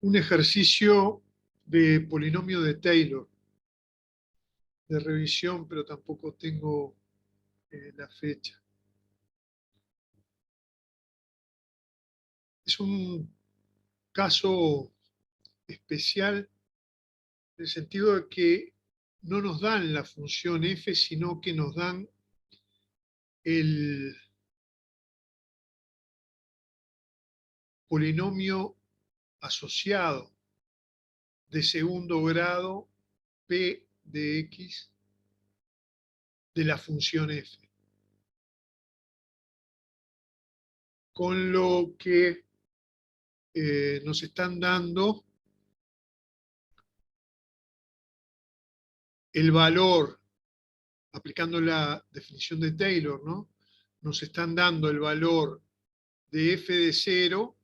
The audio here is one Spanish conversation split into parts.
un ejercicio de polinomio de Taylor, de revisión, pero tampoco tengo la fecha. Es un caso especial en el sentido de que no nos dan la función f, sino que nos dan el polinomio asociado de segundo grado p de x de la función f. Con lo que nos están dando el valor, aplicando la definición de Taylor, ¿no? Nos están dando el valor de f de 0,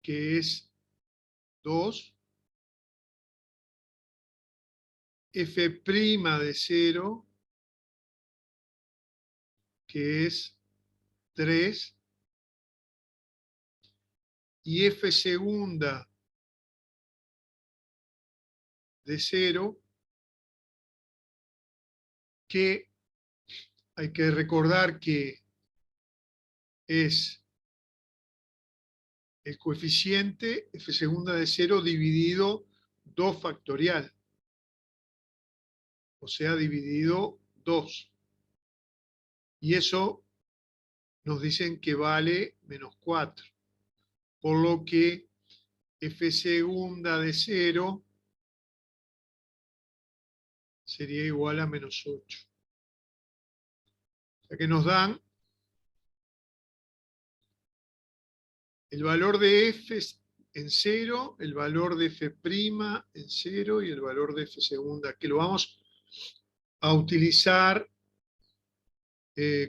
que es 2, f' de 0, que es 3, y f segunda de 0, que hay que recordar que es el coeficiente f segunda de 0 dividido 2 factorial, o sea, dividido 2. Y eso nos dicen que vale menos 4. Por lo que f segunda de 0 sería igual a menos 8. O sea que nos dan el valor de f en 0, el valor de f' en 0 y el valor de f segunda, que lo vamos a utilizar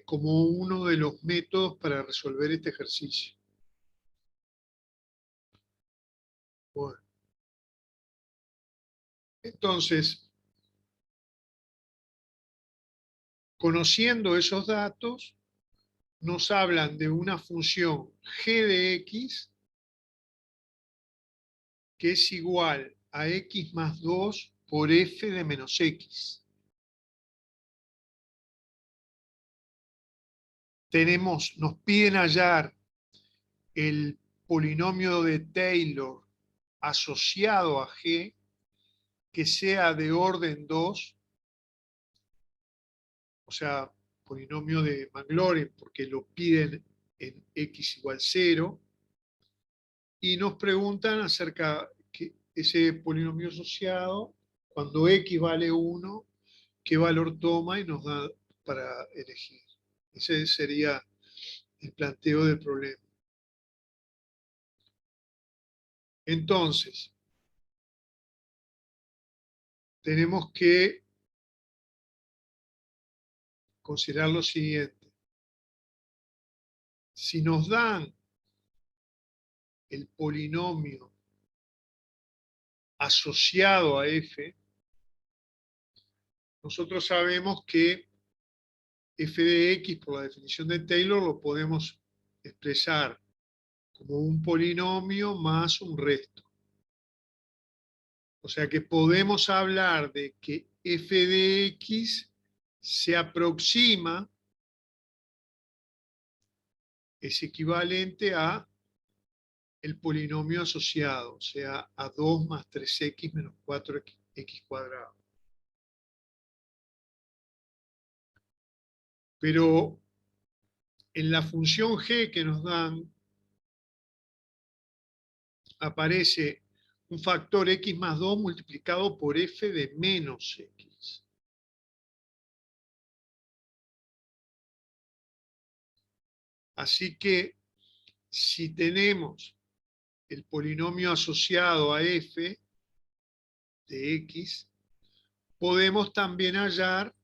como uno de los métodos para resolver este ejercicio. Bueno, entonces, conociendo esos datos, nos hablan de una función g de x que es igual a x más 2 por f de menos x. Nos piden hallar el polinomio de Taylor asociado a g que sea de orden 2, o sea, polinomio de Maclaurin, porque lo piden en x igual 0, y nos preguntan acerca de ese polinomio asociado, cuando x vale 1, qué valor toma y nos da para elegir. Ese sería el planteo del problema. Entonces, tenemos que considerar lo siguiente. Si nos dan el polinomio asociado a f, nosotros sabemos que f de x, por la definición de Taylor, lo podemos expresar como un polinomio más un resto. O sea que podemos hablar de que f de x se aproxima, es equivalente a el polinomio asociado, o sea, a 2 más 3x menos 4x cuadrado. Pero en la función g que nos dan, aparece un factor x más 2 multiplicado por f de menos x. Así que si tenemos el polinomio asociado a f de x, podemos también hallar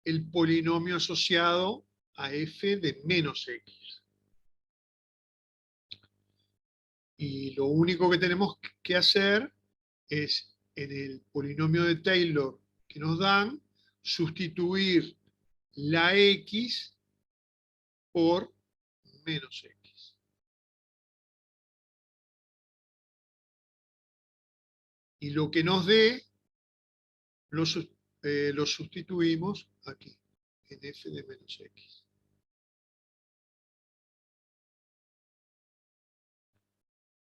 el polinomio asociado a f de menos x. Y lo único que tenemos que hacer es, en el polinomio de Taylor que nos dan, sustituir la x por menos x. y lo que nos dé lo sustituimos aquí, en f de menos x.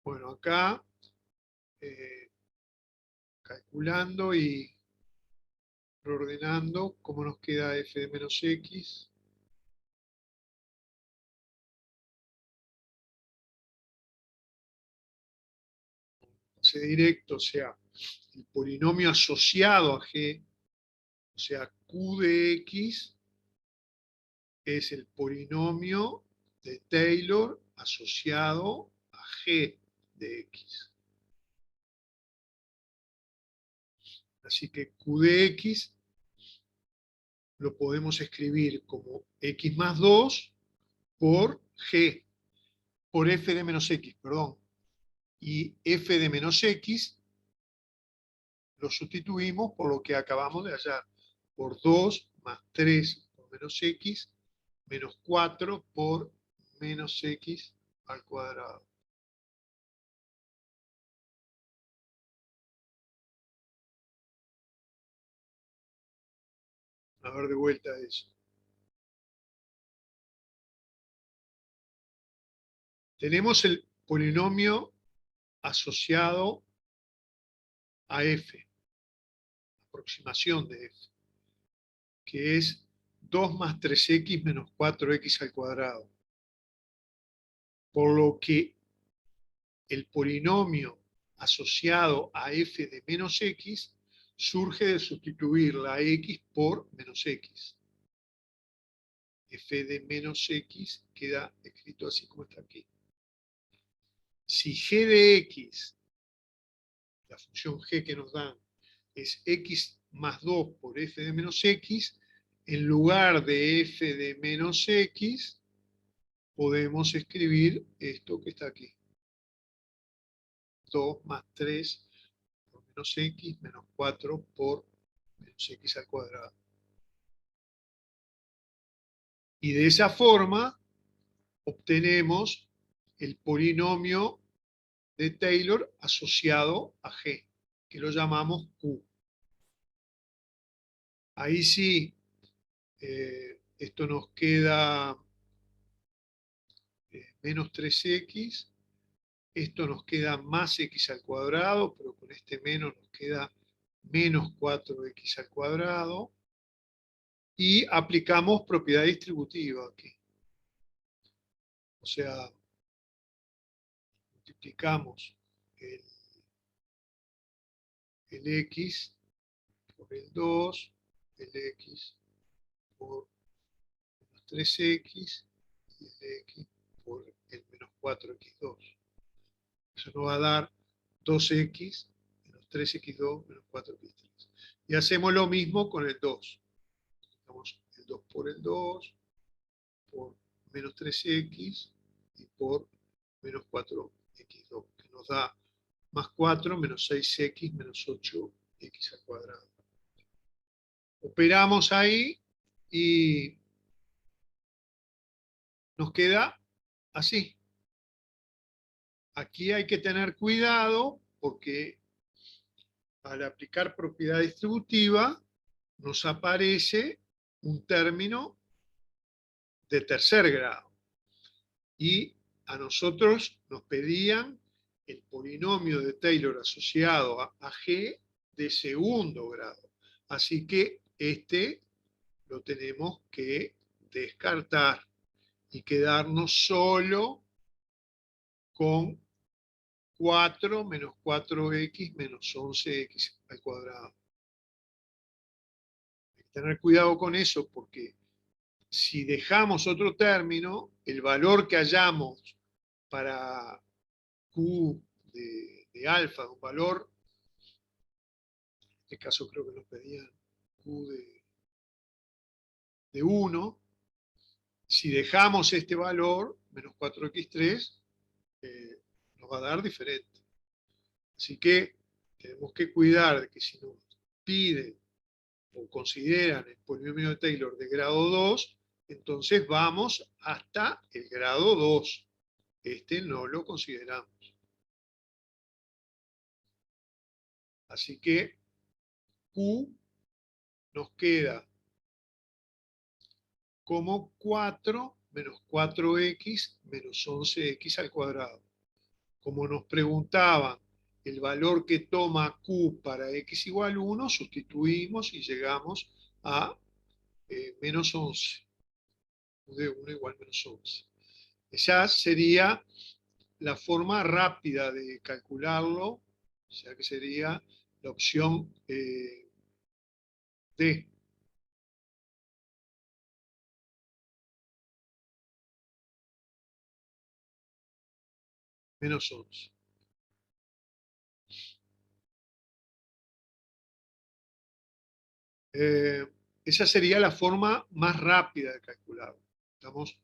Bueno, acá, calculando y reordenando, ¿cómo nos queda f de menos x? Pase directo, o sea, el polinomio asociado a g, o sea, q de x, es el polinomio de Taylor asociado a g de x. Así que q de x lo podemos escribir como x más 2 por g, por f de menos x, perdón. Y f de menos x lo sustituimos por lo que acabamos de hallar, por 2 más 3 por menos x, menos 4 por menos x al cuadrado. A ver de vuelta eso. Tenemos el polinomio asociado a f, aproximación de f, que es 2 más 3x menos 4x al cuadrado. Por lo que el polinomio asociado a f de menos x surge de sustituir la x por menos x. F de menos x queda escrito así como está aquí. Si g de x, la función g que nos dan, es x más 2 por f de menos x, en lugar de f de menos x, podemos escribir esto que está aquí. 2 más 3 por menos x menos 4 por menos x al cuadrado. Y de esa forma obtenemos el polinomio de Taylor asociado a g, que lo llamamos q. Ahí sí, esto nos queda menos 3x, esto nos queda más x al cuadrado, pero con este menos nos queda menos 4x al cuadrado, y aplicamos propiedad distributiva aquí. O sea, multiplicamos el x por el 2, el x por menos 3x y el x por el menos 4x2. Eso nos va a dar 2x menos 3x2 menos 4x3. Y hacemos lo mismo con el 2. Multiplicamos el 2 por el 2, por menos 3x y por menos 4x2, que nos da más 4 menos 6x menos 8x al cuadrado. Operamos ahí y nos queda así. Aquí hay que tener cuidado porque al aplicar propiedad distributiva nos aparece un término de tercer grado. Y a nosotros nos pedían el polinomio de Taylor asociado a G de segundo grado. Así que este lo tenemos que descartar y quedarnos solo con 4 menos 4x menos 11x al cuadrado. Hay que tener cuidado con eso porque si dejamos otro término, el valor que hallamos para Q de alfa, un valor, en este caso creo que nos pedían Q de 1, si dejamos este valor, menos 4x3, nos va a dar diferente. Así que tenemos que cuidar de que si nos piden o consideran el polinomio de Taylor de grado 2, entonces vamos hasta el grado 2. Este no lo consideramos. Así que Q nos queda como 4 menos 4x menos 11x al cuadrado. Como nos preguntaban el valor que toma Q para x igual 1, sustituimos y llegamos a menos 11. Q de 1 igual menos 11. Esa sería la forma rápida de calcularlo, o sea que sería la opción D. Menos 11. Esa sería la forma más rápida de calcularlo. Estamos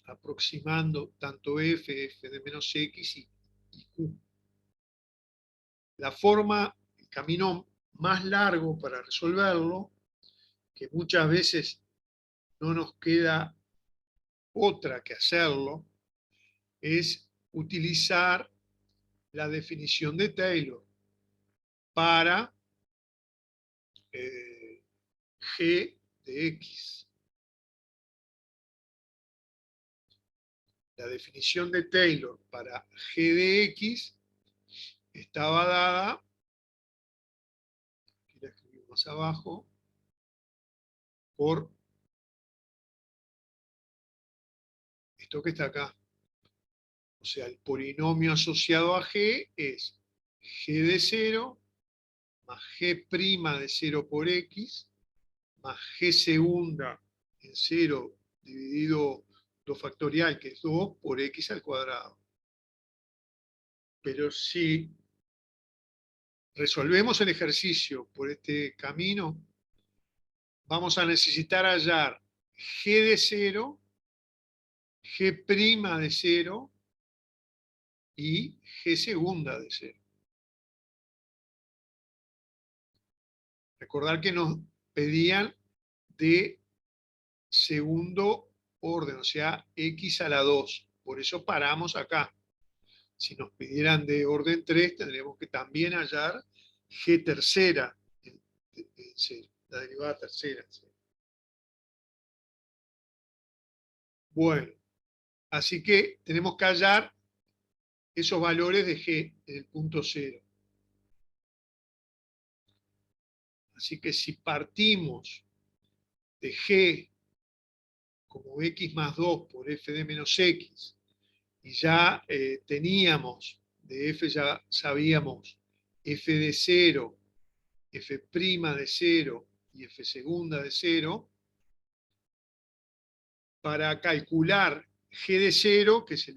aproximando tanto f de menos x y q. La forma, el camino más largo para resolverlo, que muchas veces no nos queda otra que hacerlo, es utilizar la definición de Taylor para g de x. La definición de Taylor para g de x estaba dada, aquí la escribí más abajo, por esto que está acá. O sea, el polinomio asociado a g es g de 0 más g' de 0 por x más g segunda en 0 dividido 2 factorial, que es 2, por x al cuadrado. Pero si resolvemos el ejercicio por este camino, vamos a necesitar hallar g de 0, g' de 0 y g segunda de 0. Recordar que nos pedían de segundo orden, o sea, x a la 2. Por eso paramos acá. Si nos pidieran de orden 3, tendríamos que también hallar g tercera en 0, la derivada tercera. Bueno, así que tenemos que hallar esos valores de g en el punto 0. Así que si partimos de g como x más 2 por f de menos x, y ya teníamos, de f ya sabíamos f de 0, f' de 0 y f segunda de 0, para calcular g de 0, que es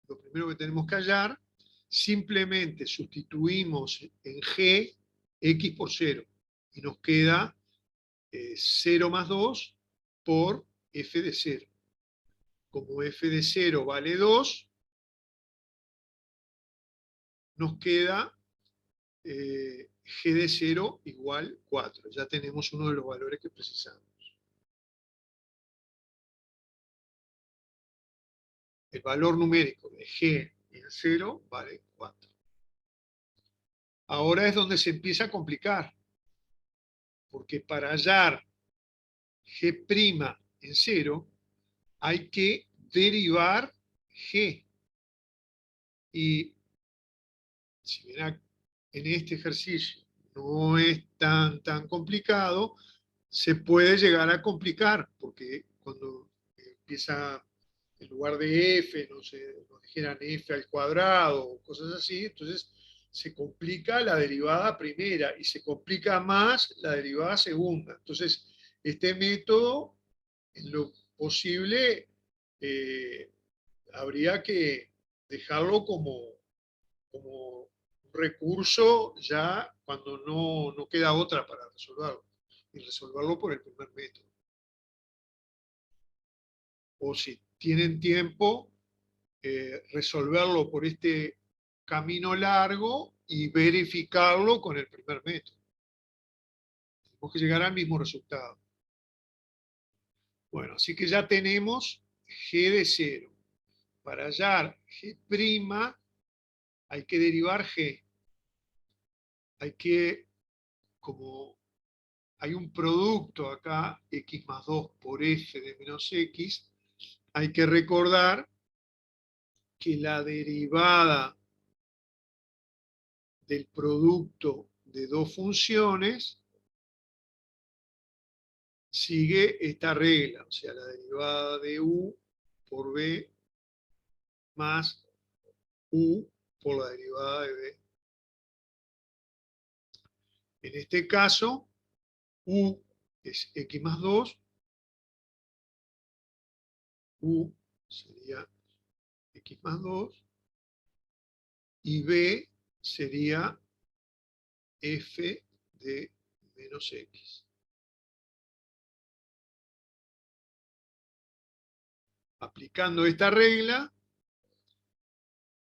lo primero que tenemos que hallar, simplemente sustituimos en g x por 0 y nos queda 0 más 2 por f de 0. Como f de 0 vale 2, nos queda g de 0 igual 4. Ya tenemos uno de los valores que precisamos. El valor numérico de g en 0 vale 4. Ahora es donde se empieza a complicar, porque para hallar g' en 0 hay que derivar g. Y si bien en este ejercicio no es tan complicado, se puede llegar a complicar, porque cuando empieza en lugar de f, no sé, nos dijeran f al cuadrado o cosas así, entonces se complica la derivada primera y se complica más la derivada segunda. Entonces, este método, en lo posible, eh, habría que dejarlo como un recurso ya cuando no queda otra para resolverlo, y resolverlo por el primer método. O si tienen tiempo, resolverlo por este camino largo y verificarlo con el primer método. Tenemos que llegar al mismo resultado. Bueno, así que ya tenemos g de 0. Para hallar g' hay que derivar g. hay que, como hay un producto acá, x más 2 por f de menos x, hay que recordar que la derivada del producto de dos funciones sigue esta regla, o sea, la derivada de u por b más u por la derivada de b. En este caso, u es x más 2, u sería x más 2, y b sería f de menos x. Aplicando esta regla,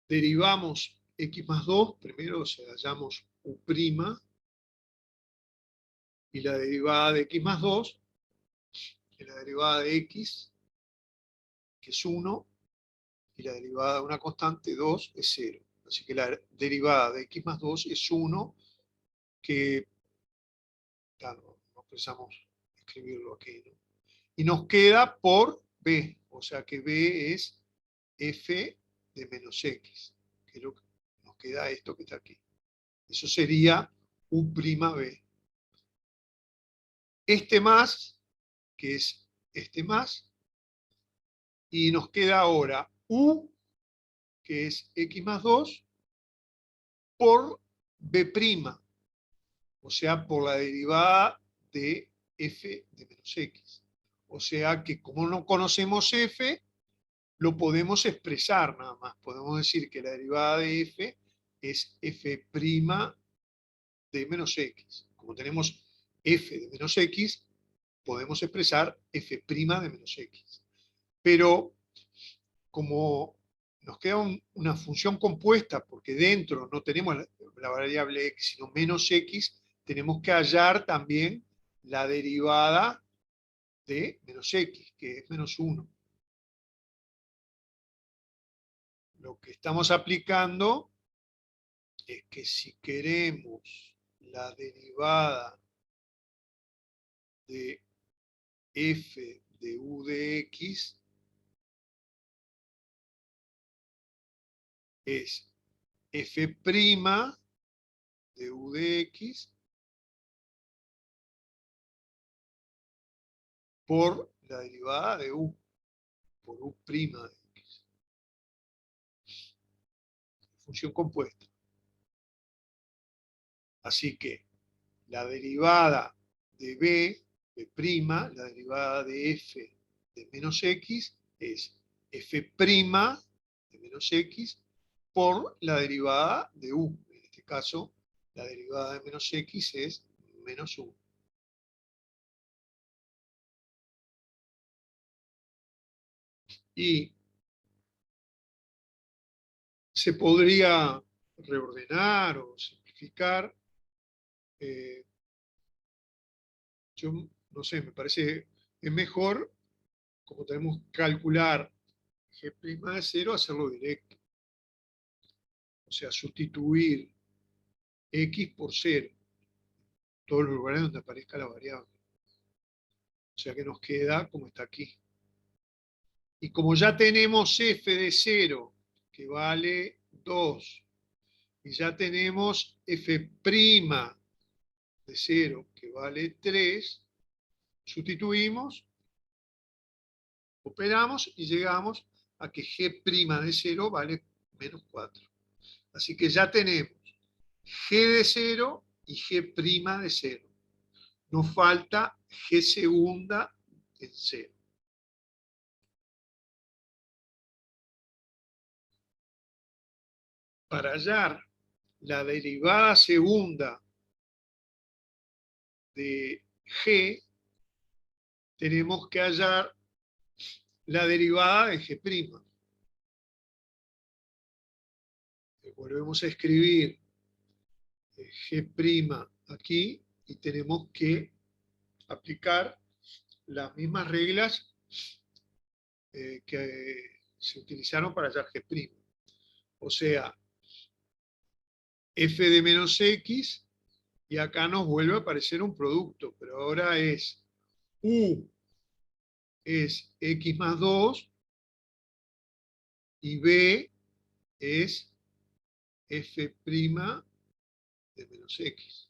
derivamos x más 2, primero, o sea, hallamos u', y la derivada de x más 2, es la derivada de x, que es 1, y la derivada de una constante 2 es 0. Así que la derivada de x más 2 es 1, que claro, no precisamos escribirlo aquí, ¿no? Y nos queda por b, o sea que b es f de menos x, que es lo que nos queda esto que está aquí. Eso sería u'b. Este más, que es este más, y nos queda ahora u, que es x más 2, por b', o sea, por la derivada de f de menos x. O sea que como no conocemos f, lo podemos expresar nada más. Podemos decir que la derivada de f es f' de menos x. Como tenemos f de menos x, podemos expresar f' de menos x. Pero como nos queda una función compuesta, porque dentro no tenemos la variable x, sino menos x, tenemos que hallar también la derivada de menos x, que es menos 1. Lo que estamos aplicando es que si queremos la derivada de f de u de x, es f' de u de x por la derivada de u, por u' de x. Función compuesta. Así que la derivada de b', la derivada de f de menos x, es f' de menos x por la derivada de u. En este caso, la derivada de menos x es menos 1. Y se podría reordenar o simplificar. Yo no sé, me parece es mejor, como tenemos que calcular g' de 0, hacerlo directo. O sea, sustituir x por 0, todos los lugares donde aparezca la variable. O sea que nos queda como está aquí. Y como ya tenemos f de 0, que vale 2, y ya tenemos f' de 0, que vale 3, sustituimos, operamos y llegamos a que g' de 0 vale menos 4. Así que ya tenemos g de 0 y g' de 0. Nos falta g segunda en 0. Para hallar la derivada segunda de g, tenemos que hallar la derivada de g'. Volvemos a escribir g' aquí y tenemos que aplicar las mismas reglas que se utilizaron para hallar g'. O sea, f de menos x Y acá nos vuelve a aparecer un producto, pero ahora es U es X más 2 y B es F' de menos X.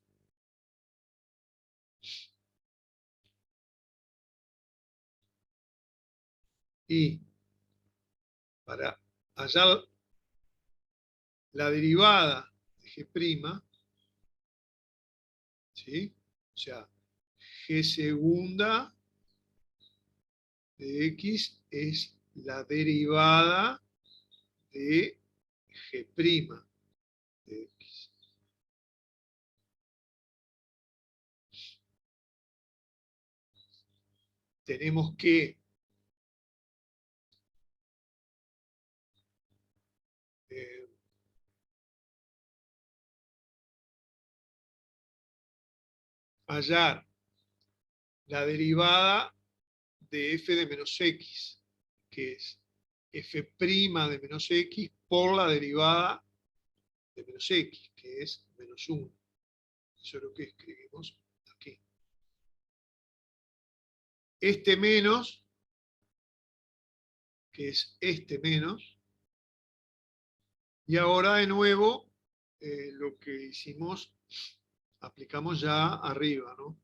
Y para hallar la derivada de G', ¿sí? O sea, G segunda de X es la derivada de G' de X. Tenemos que eh, hallar la derivada de f de menos x, que es f' de menos x por la derivada de menos x, que es menos 1. Eso es lo que escribimos aquí. Este menos, que es este menos, y ahora de nuevo lo que hicimos, aplicamos ya arriba, ¿no?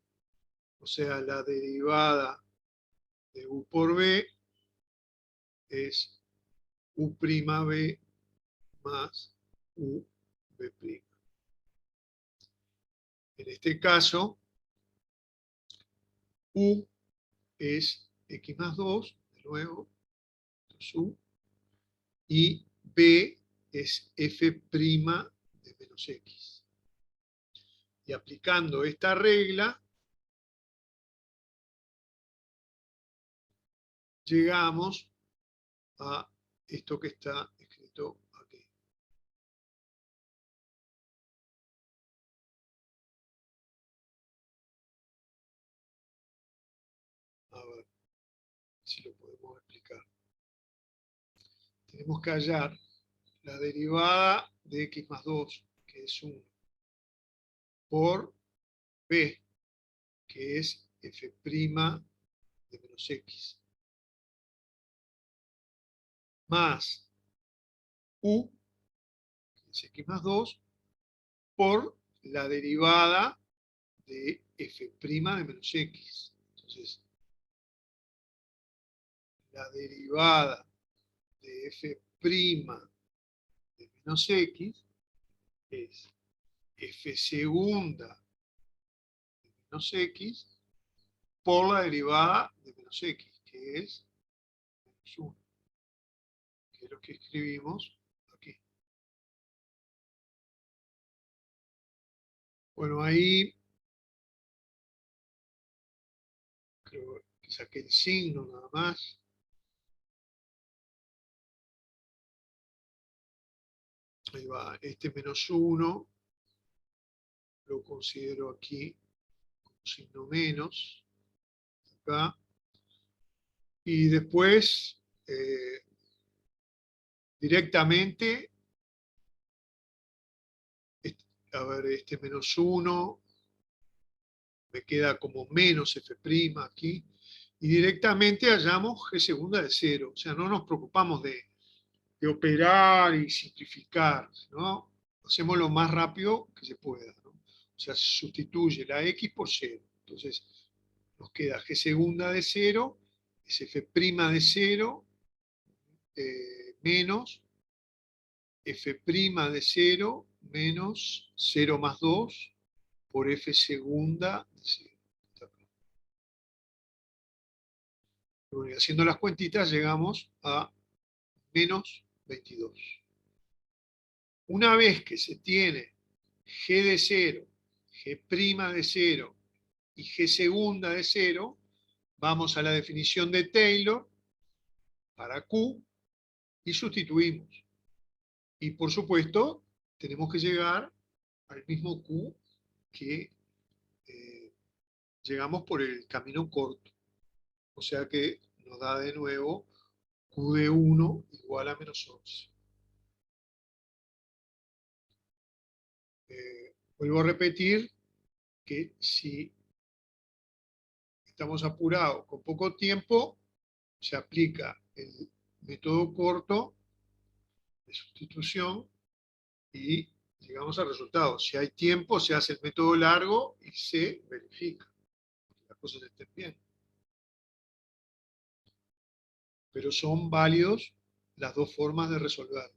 O sea, la derivada de u por b es u'b más ub'. En este caso, u es x más 2, de nuevo, u, y b es f' de menos x. Y aplicando esta regla, llegamos a esto que está escrito aquí. A ver si lo podemos explicar. Tenemos que hallar la derivada de x más 2, que es 1, por b, que es f' de menos x, más u, que es x más 2, por la derivada de f' de menos x. Entonces, la derivada de f' de menos x es f segunda de menos x por la derivada de menos x, que es menos 1, que es lo que escribimos aquí. Bueno, ahí creo que saqué el signo nada más. Ahí va, este menos 1 lo considero aquí como signo menos, acá. Y después, directamente, a ver, este menos 1 me queda como menos f' aquí, y directamente hallamos g segunda de 0. O sea, no nos preocupamos de operar y simplificar, ¿no? Hacemos lo más rápido que se pueda, ¿no? O sea, se sustituye la x por 0. Entonces, nos queda g segunda de 0, es f' de 0, menos f' de 0 menos 0 más 2 por f segunda de 0. Bueno, y haciendo las cuentitas llegamos a menos 22. Una vez que se tiene g de 0, g' de 0 y g segunda de 0, vamos a la definición de Taylor para Q y sustituimos. Y por supuesto, tenemos que llegar al mismo Q que llegamos por el camino corto. O sea que nos da de nuevo Q de 1 igual a menos 11. Vuelvo a repetir que si estamos apurados con poco tiempo, se aplica el método corto de sustitución y llegamos al resultado. Si hay tiempo, se hace el método largo y se verifica que las cosas estén bien. Pero son válidos las dos formas de resolver.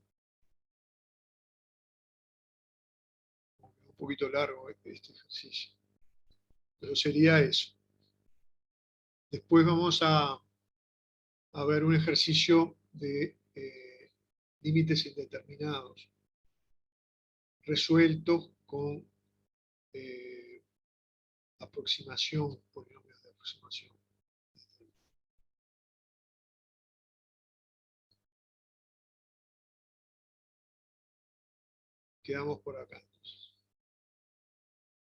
Un poquito largo este ejercicio, pero sería eso. Después vamos a ver un ejercicio de límites indeterminados, resueltos con aproximación, polinomios de aproximación. Quedamos por acá. Entonces.